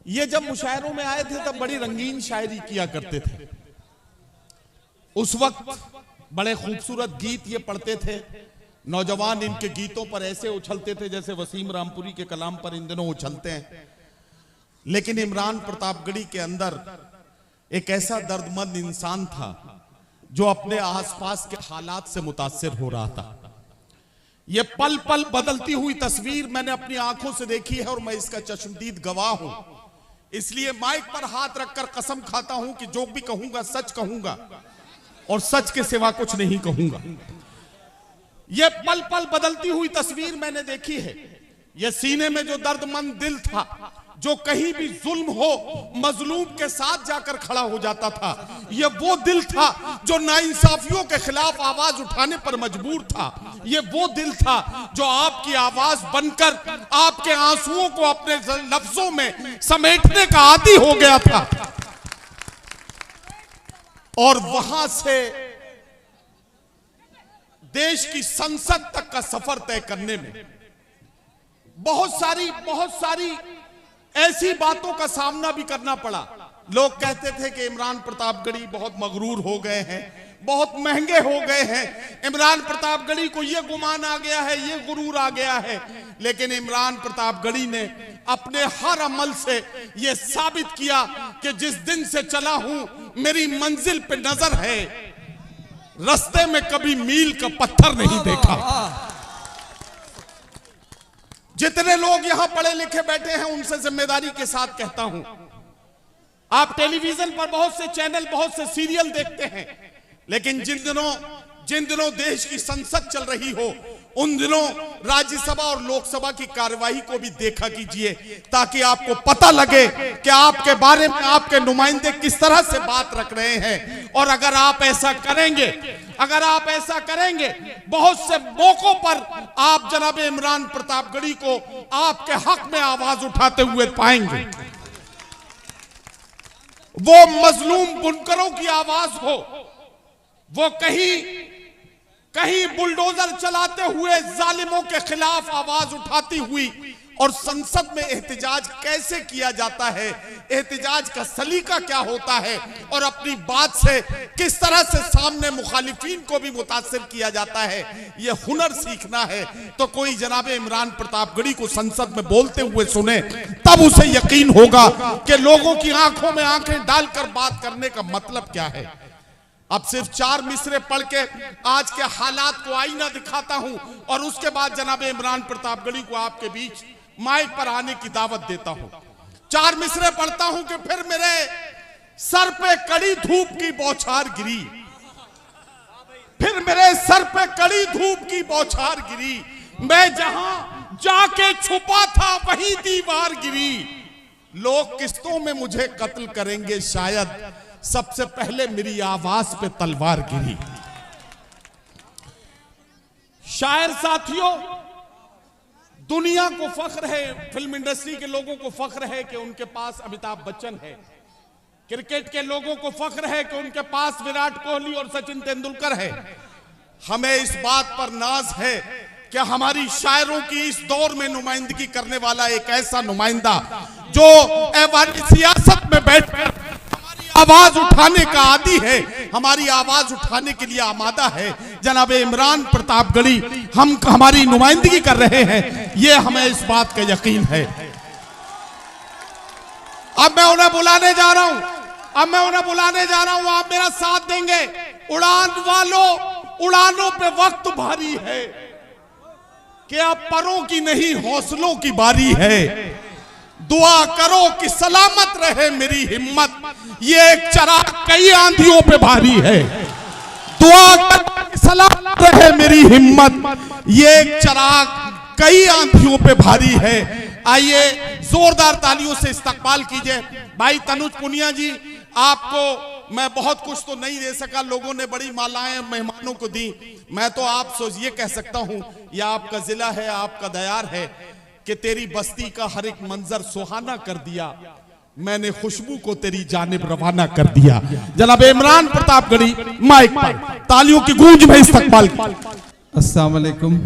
ये जब मुशायरों में आए थे तब बड़ी रंगीन शायरी किया करते थे। उस वक्त बड़े खूबसूरत गीत ये पढ़ते थे। नौजवान इनके गीतों पर ऐसे उछलते थे जैसे वसीम रामपुरी के कलाम पर इन दिनों उछलते हैं। लेकिन इमरान प्रतापगढ़ी के अंदर एक ऐसा दर्दमंद इंसान था जो अपने आसपास के हालात से मुतासिर हो रहा था। ये पल पल बदलती हुई तस्वीर मैंने अपनी आंखों से देखी है और मैं इसका चश्मदीद गवाह हूं। इसलिए माइक पर हाथ रखकर कसम खाता हूं कि जो भी कहूंगा सच कहूंगा और सच के सिवा कुछ नहीं कहूंगा। ये पल पल बदलती हुई तस्वीर मैंने देखी है। ये सीने में जो दर्दमंद दिल था, जो कहीं भी जुल्म हो मजलूम के साथ जाकर खड़ा हो जाता था, ये वो दिल था जो नाइंसाफियों के खिलाफ आवाज उठाने पर मजबूर था। ये वो दिल था जो आपकी आवाज बनकर आपके आंसुओं को अपने लफ्जों में समेटने का आदी हो गया था। और वहां से देश की संसद तक का सफर तय करने में बहुत सारी ऐसी बातों का सामना भी करना पड़ा। लोग कहते थे कि इमरान प्रतापगढ़ी बहुत मगरूर हो गए हैं, बहुत महंगे हो गए हैं, इमरान प्रतापगढ़ी को यह गुमान आ गया है, यह गुरूर आ गया है। लेकिन इमरान प्रतापगढ़ी ने अपने हर अमल से यह साबित किया कि जिस दिन से चला हूं मेरी मंजिल पे नजर है, रास्ते में कभी मील का पत्थर नहीं देखा। जितने लोग यहां पढ़े लिखे बैठे हैं उनसे जिम्मेदारी के साथ कहता हूं, आप टेलीविजन पर बहुत से चैनल, बहुत से सीरियल देखते हैं, लेकिन जिन दिनों देश की संसद चल रही हो उन दिनों राज्यसभा और लोकसभा की कार्यवाही को भी देखा कीजिए, ताकि आपको पता लगे कि आपके बारे में आपके नुमाइंदे किस तरह से बात रख रहे हैं। और अगर आप ऐसा करेंगे बहुत से मौकों पर आप जनाब इमरान प्रतापगढ़ी को आपके हक में आवाज उठाते हुए पाएंगे। वो मजलूम बुनकरों की आवाज हो, वो कहीं बुलडोजर चलाते हुए जालिमों के खिलाफ आवाज उठाती हुई, और संसद में एहतजाज कैसे किया जाता है, एहतजाज का सलीका क्या होता है, और अपनी बात से किस तरह से सामने मुखालिफिन को भी मुतासिर किया जाता है, यह हुनर सीखना है। तो कोई जनाब इमरान प्रतापगढ़ी को संसद में बोलते हुए सुने, तब उसे यकीन होगा कि लोगों की आंखों में आंखें डालकर बात करने का मतलब क्या है। अब सिर्फ 4 मिसरे पढ़ के आज के हालात को आईना दिखाता हूं और उसके बाद जनाब इमरान प्रतापगढ़ी को आपके बीच माइक पर आने की दावत देता हूं। 4 मिसरे पढ़ता हूं कि फिर मेरे सर पे कड़ी धूप की बौछार गिरी, फिर मेरे सर पे कड़ी धूप की बौछार गिरी, मैं जहां जाके छुपा था वहीं दीवार गिरी। लोग किस्तों में मुझे कत्ल करेंगे शायद, सबसे पहले मेरी आवाज पे तलवार गिरी। शायर साथियों, दुनिया को फख्र है, फिल्म इंडस्ट्री के लोगों को फख्र है कि उनके पास अमिताभ बच्चन है, क्रिकेट के लोगों को फख्र है कि उनके पास विराट कोहली और सचिन तेंदुलकर है। हमें इस बात पर नाज है कि हमारी शायरों की इस दौर में नुमाइंदगी करने वाला एक ऐसा नुमाइंदा जो ऐवानी सियासत में बैठकर आवाज उठाने का आदी है, हमारी आवाज उठाने के लिए आमादा है। जनाब इमरान प्रतापगढ़ी हमारी नुमाइंदगी कर रहे हैं, यह हमें इस बात का यकीन है। अब मैं उन्हें बुलाने जा रहा हूं, आप मेरा साथ देंगे। उड़ान वालों, उड़ानों पे वक्त भारी है कि अब परों की नहीं हौसलों की बारी है। दुआ करो कि सलामत रहे मेरी हिम्मत, ये एक चराग कई आंधियों पे भारी है। दुआ करो कि सलामत रहे मेरी हिम्मत, ये एक चराग कई आंधियों पे भारी है। आइए जोरदार तालियों से इस्तकबाल कीजिए भाई तनुज पुनिया जी। आपको मैं बहुत कुछ तो नहीं दे सका, लोगों ने बड़ी मालाएं मेहमानों को दी। मैं तो आप ये कह सकता हूं, यह आपका जिला है, आपका दयार है कि तेरी बस्ती का हर एक मंजर सुहाना कर दिया, मैंने खुशबू को तेरी जानिब रवाना कर दिया। जनाब इमरान प्रतापगढ़ी माइक पर तालियों की गूंज में इस्तकबाल। अस्सलाम वालेकुम।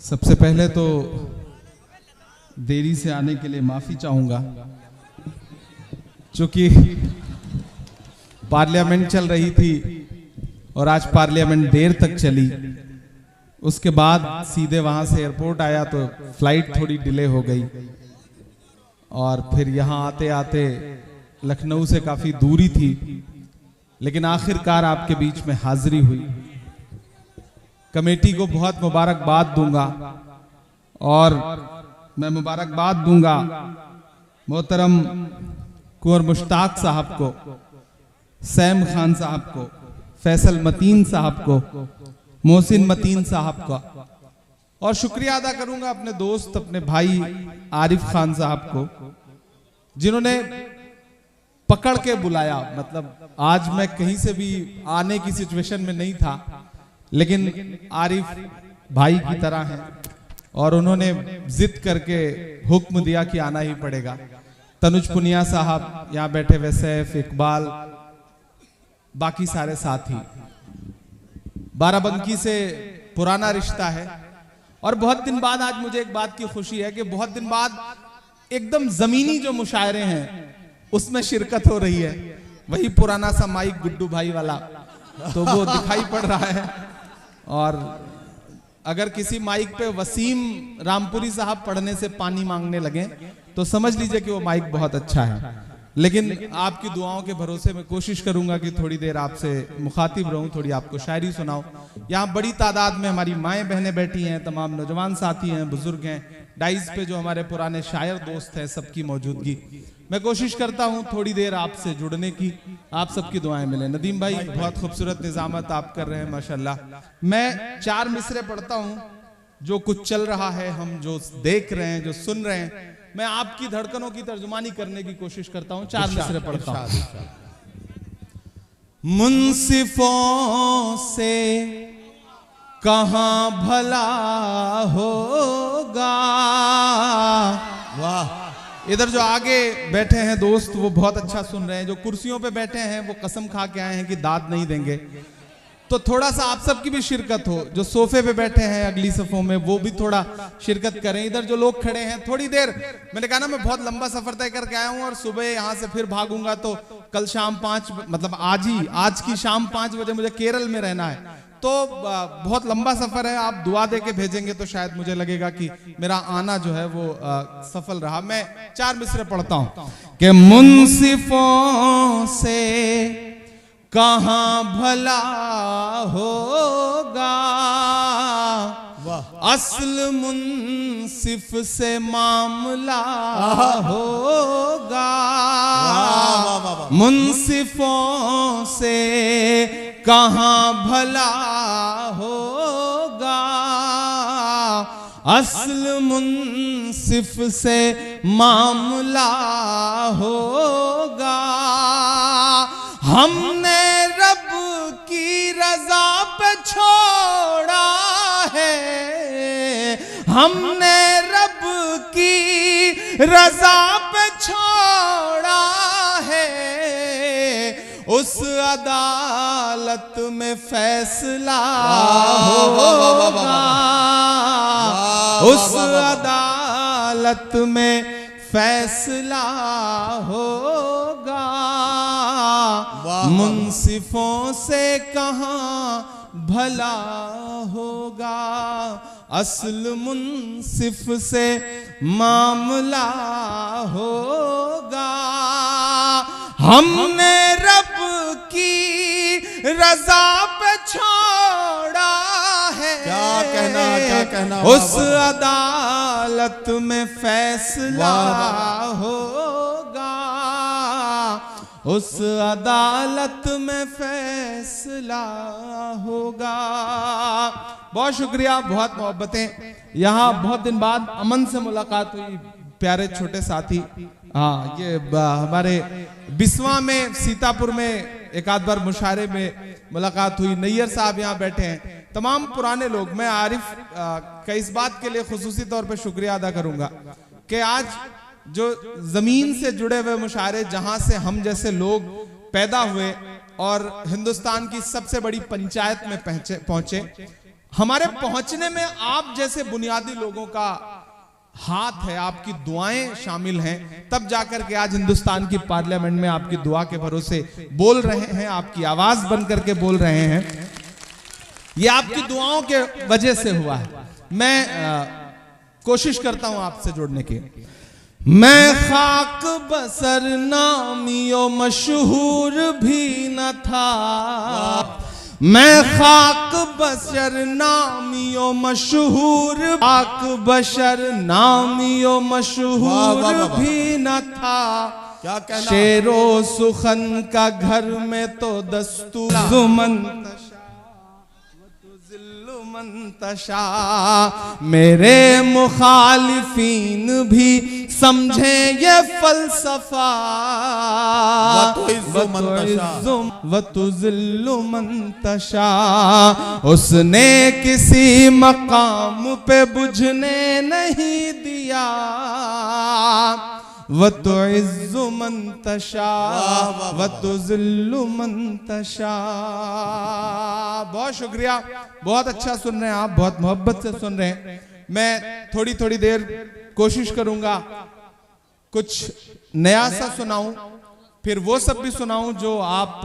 सबसे पहले तो देरी से आने के लिए माफ़ी चाहूँगा, चूँकि पार्लियामेंट चल रही थी और आज पार्लियामेंट देर तक चली। उसके बाद सीधे वहाँ से एयरपोर्ट आया तो फ्लाइट थोड़ी डिले हो गई और फिर यहाँ आते आते लखनऊ से काफ़ी दूरी थी, लेकिन आखिरकार आपके बीच में हाजिरी हुई। कमेटी को बहुत मुबारकबाद दूंगा और मैं मुबारकबाद दूंगा मोहतरम कुंवर मुश्ताक साहब को, सैम खान साहब को, फैसल मतीन साहब को, मोहसिन मतीन साहब का, और शुक्रिया अदा करूंगा अपने दोस्त अपने भाई आरिफ खान साहब को, जिन्होंने पकड़ के बुलाया। मतलब आज मैं कहीं से भी आने की सिचुएशन में नहीं था, लेकिन आरिफ भाई की तरह हैं और उन्होंने जिद करके हुक्म दिया कि आना ही पड़ेगा। तनुज पुनिया साहब यहाँ बैठे, वैसैफ, इकबाल, बाकी सारे साथी, बाराबंकी से पुराना रिश्ता है और बहुत दिन बाद आज मुझे एक बात की खुशी है कि बहुत दिन बाद एकदम जमीनी जो मुशायरे हैं उसमें शिरकत हो रही है। वही पुराना सा माइक गुड्डू भाई वाला तो वो दिखाई पड़ रहा है, और अगर किसी माइक पे वसीम रामपुरी साहब पढ़ने से पानी मांगने लगे तो समझ लीजिए कि वो माइक बहुत अच्छा है। लेकिन आपकी दुआओं के भरोसे मैं कोशिश करूंगा कि थोड़ी देर आपसे मुखातिब रहूं, थोड़ी आपको शायरी सुनाऊं। यहाँ बड़ी तादाद में हमारी माएँ बहनें बैठी हैं, तमाम नौजवान साथी हैं, बुजुर्ग हैं, डाइस पे जो हमारे पुराने शायर दोस्त हैं, सबकी मौजूदगी। मैं कोशिश करता हूँ थोड़ी देर आपसे जुड़ने की, आप सबकी दुआएं मिले। नदीम भाई बहुत खूबसूरत निजामत आप कर रहे हैं माशाल्लाह। मैं 4 मिसरे पढ़ता हूँ, जो कुछ चल रहा है, हम जो देख रहे हैं, जो सुन रहे हैं, मैं आपकी धड़कनों की तर्जुमानी करने की कोशिश करता हूँ। 4 मिसरे पढ़ता हूँ। मुंसिफों से कहाँ भला होगा। वाह। इधर जो आगे बैठे हैं दोस्त वो बहुत अच्छा सुन रहे हैं, जो कुर्सियों पे बैठे हैं वो कसम खा के आए हैं कि दाद नहीं देंगे, तो थोड़ा सा आप सबकी भी शिरकत हो। जो सोफे पे बैठे हैं अगली सफों में वो भी थोड़ा शिरकत करें। इधर जो लोग खड़े हैं थोड़ी देर, मैंने कहा ना मैं बहुत लंबा सफर तय करके आया हूं और सुबह यहां से फिर भागूंगा, तो कल शाम 5 मतलब आज की शाम 5 बजे मुझे केरल में रहना है, तो बहुत लंबा सफर है। आप दुआ दे के भेजेंगे तो शायद मुझे लगेगा कि मेरा आना जो है वो सफल रहा। मैं 4 मिसरे पढ़ता हूं कि मुंसिफों से कहाँ भला होगा, असल मुंसिफ से मामला होगा। मुंसिफों से कहाँ भला होगा, असल मुंसिफ से मामला होगा। हमने रब की रजा पे छोड़ा है, हमने रब की रजा पे छोड़ा है, उस अदालत में फैसला होगा, उस अदालत में फैसला होगा। मुंसिफों से कहाँ भला होगा, असल मुंसिफ से मामला होगा। हमने रब की रजा पे छोड़ा है, क्या कहना उस अदालत में फैसला होगा, उस अदालत में फैसला होगा। बहुत शुक्रिया, बहुत मोहब्बतें। यहाँ बहुत दिन बाद अमन से मुलाकात हुई, प्यारे छोटे साथी। हाँ, ये हमारे बिस्वा में, सीतापुर में एक आध बार मुशायरे में मुलाकात हुई। नैयर साहब यहाँ बैठे हैं, तमाम पुराने लोग। मैं आरिफ का इस बात के लिए खुसूसी तौर पे शुक्रिया अदा करूंगा कि आज जो जमीन से जुड़े हुए मुशायरे, जहां से हम जैसे लोग पैदा हुए और हिंदुस्तान की सबसे बड़ी पंचायत में पहुंचे, हमारे पहुंचने में आप जैसे बुनियादी लोगों का हाथ है, आपकी दुआएं शामिल हैं, तब जाकर के आज हिंदुस्तान की पार्लियामेंट में आपकी दुआ के भरोसे बोल रहे हैं, आपकी आवाज बन करके बोल रहे हैं। ये आपकी दुआओं के वजह से हुआ है। मैं कोशिश करता हूं आपसे जोड़ने की। मैं खाक बसर नामियो मशहूर भी न था, मैं खाक बशर नामियो मशहूर, खाक बशर नामियो मशहूर भी न था। क्या कहना? शेरो सुखन का घर में तो दस्तूर मंतशा, मेरे मुखालिफीन भी समझे ये फलसफा। वतुज़िल्लु मंतशा, उसने किसी मकाम पे बुझने नहीं दिया। वतुइज़्ज़ु मंतशा वतुज़िल्लु मंतशा। बहुत शुक्रिया, बहुत अच्छा सुन रहे हैं आप, बहुत मोहब्बत से सुन रहे हैं। मैं थोड़ी थोड़ी देर कोशिश करूंगा कुछ नया सा सुनाऊं, फिर वो सब भी सुनाऊं जो आप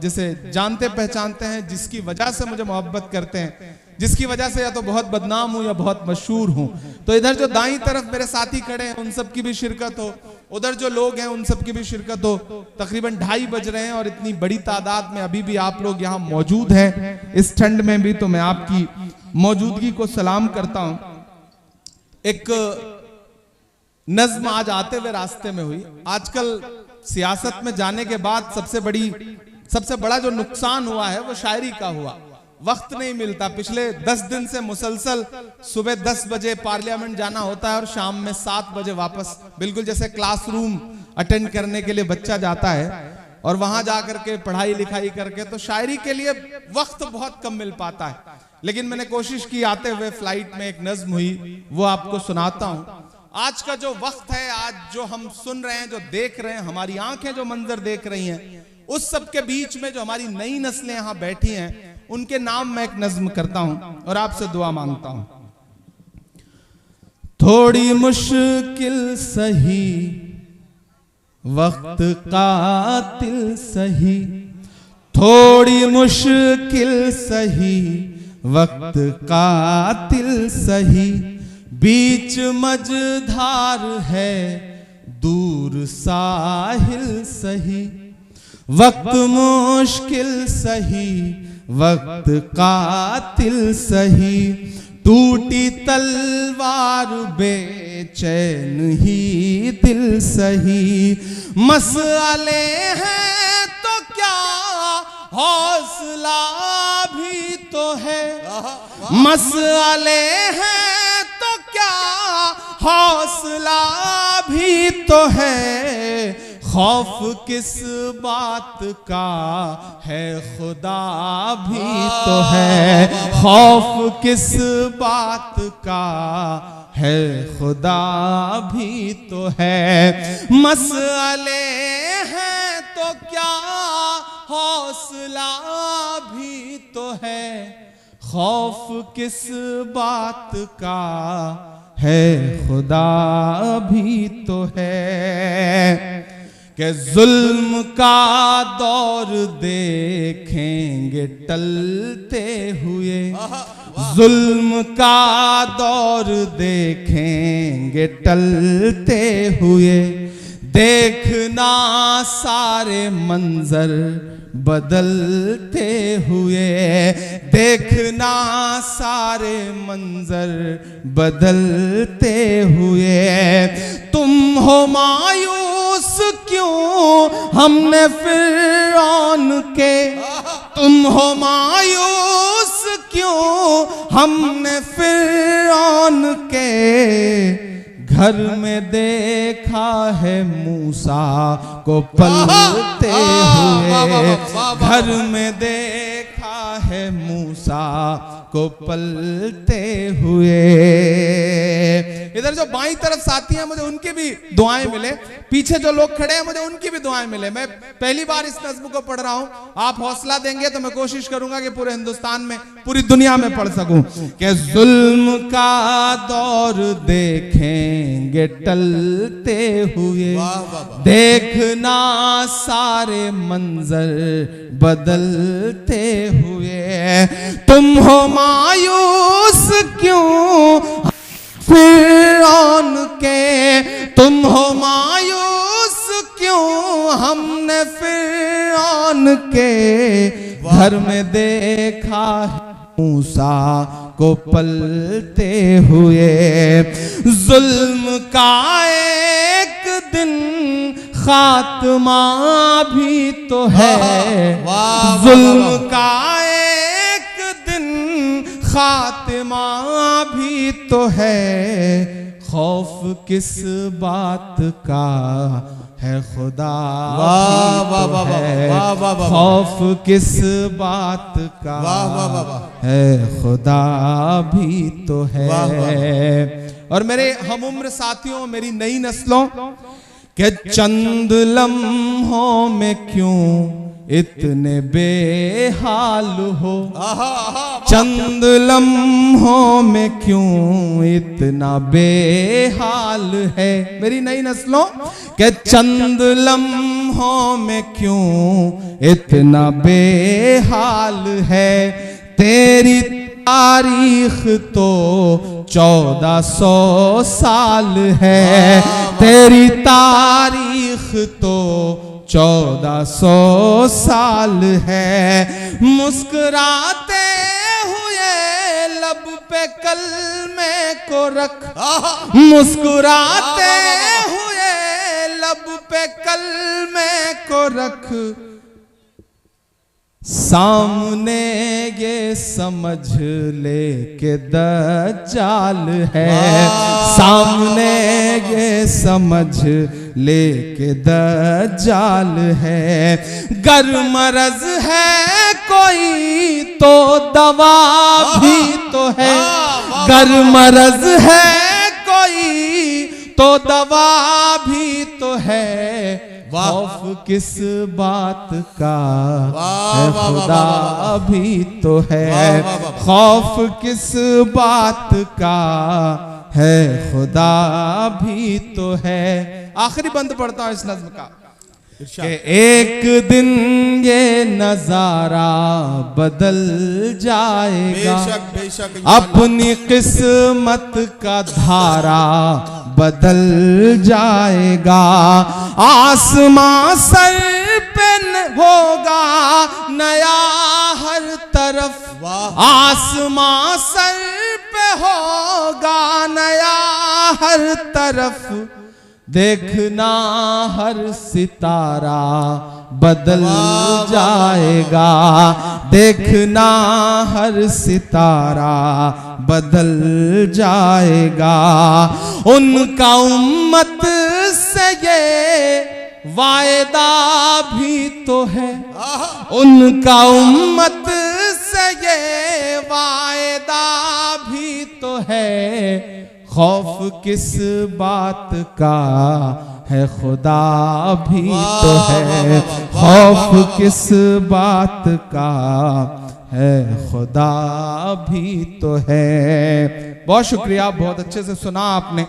जिसे जानते पहचानते हैं, जिसकी वजह से मुझे मोहब्बत करते हैं, जिसकी वजह से या तो बहुत बदनाम हूं या बहुत मशहूर हूं। तो इधर जो दाईं तरफ मेरे साथी खड़े हैं उन सब की भी शिरकत हो, उधर जो लोग हैं उन सब की भी शिरकत हो। तकरीबन 2:30 बज रहे हैं और इतनी बड़ी तादाद में अभी भी आप लोग यहाँ मौजूद हैं इस ठंड में भी, तो मैं आपकी मौजूदगी को सलाम करता हूं। एक नज्म आज आते हुए रास्ते में हुई। आजकल सियासत में जाने के बाद सबसे बड़ा जो नुकसान हुआ है वो शायरी का हुआ। वक्त नहीं मिलता। पिछले 10 दिन से मुसलसल सुबह 10 बजे पार्लियामेंट जाना होता है और शाम में 7 बजे वापस, बिल्कुल जैसे क्लासरूम अटेंड करने के लिए बच्चा जाता है और वहां जाकर के पढ़ाई लिखाई करके, तो शायरी के लिए वक्त बहुत कम मिल पाता है। लेकिन मैंने कोशिश की, आते हुए फ्लाइट में एक नज्म हुई, वो आपको सुनाता हूं। आज का जो वक्त है, आज जो हम सुन रहे हैं, जो देख रहे हैं, हमारी आंखें जो मंजर देख रही हैं, उस सब के बीच में जो हमारी नई नस्लें यहां बैठी हैं, उनके नाम मैं एक नज्म करता हूं और आपसे दुआ मांगता हूं। थोड़ी मुश्किल सही वक्त कातिल सही, थोड़ी मुश्किल सही वक्त कातिल सही, बीच मझधार है दूर साहिल सही। वक्त मुश्किल सही वक्त कातिल सही, टूटी तलवार बेचैन ही दिल सही। मसले हैं तो क्या हौसला भी तो है, मसले हैं तो क्या हौसला भी तो है। खौफ किस बात का है खुदा भी तो है, खौफ किस बात का है खुदा भी तो है। मसले हैं तो क्या हौसला भी तो है, खौफ किस बात का है खुदा भी तो है। कि जुल्म का दौर देखेंगे टलते हुए, जुल्म का दौर देखेंगे टलते हुए। देखना सारे मंजर बदलते हुए, देखना सारे मंजर बदलते हुए। तुम हो मायूस क्यों हमने फिरौन के, तुम हो मायूस क्यों हमने फिरौन के। घर में देखा है मूसा को पलते हुए, घर में देखा है मूसा को पलते हुए। इधर जो बाईं तरफ साथी हैं मुझे उनकी भी दुआएं मिले, पीछे जो लोग खड़े हैं मुझे उनकी भी दुआएं मिले। मैं पहली बार इस नज़्म को पढ़ रहा हूं, आप हौसला देंगे तो मैं कोशिश करूंगा कि पूरे हिंदुस्तान में, पूरी दुनिया में पढ़ सकूं। कि जुल्म का दौर देखेंगे टलते हुए, देखना सारे मंजर बदलते हुए, तुम हो मायूस क्यों फिरौन के, तुम हो मायूस क्यों हमने फिरौन के घर में देखा मूसा को पलते हुए। जुल्म का एक दिन खात्मा भी तो है, जुल्म का एक दिन खात्मा भी तो है, खौफ किस बात का है खुदा खौफ किस बात का है खुदा भी तो है। और मेरे हम उम्र साथियों, मेरी नई नस्लों, के चंद लम्हों में क्यों इतने बेहाल हो, चंद लम्हों में क्यों इतना बेहाल है। मेरी नई नस्लों, के चंद लम्हों में क्यों इतना बेहाल है, तेरी तारीख तो 1400 साल है, तेरी तारीख तो 1400 साल है। मुस्कुराते हुए लब पे कलमे को रख, मुस्कुराते हुए लब पे कलमे को रख, सामने ये समझ ले के दज्जाल है, सामने ये समझ ले के दज्जाल है। गर मरज है कोई तो दवा भी तो है, गर मरज है कोई तो दवा भी तो है, खौफ किस बात का है खुदा भी तो है, खौफ किस बात का है खुदा भी तो है। आखिरी बंद पढ़ता हूं इस नज़्म का, कि एक दिन ये नजारा बदल जाएगा, बेशक बेशक अपनी किस्मत का धारा बदल जाएगा, आसमां सर पे होगा नया हर तरफ, आसमां सर पे होगा नया हर तरफ, देखना हर सितारा बदल जाएगा, देखना हर सितारा बदल जाएगा। उनका उम्मत से ये वायदा भी तो है, उनका उम्मत से ये वायदा भी तो है, खौफ किस बात का है खुदा भी तो है, खौफ किस बात का है खुदा भी तो है। बहुत शुक्रिया, बहुत अच्छे से सुना आपने।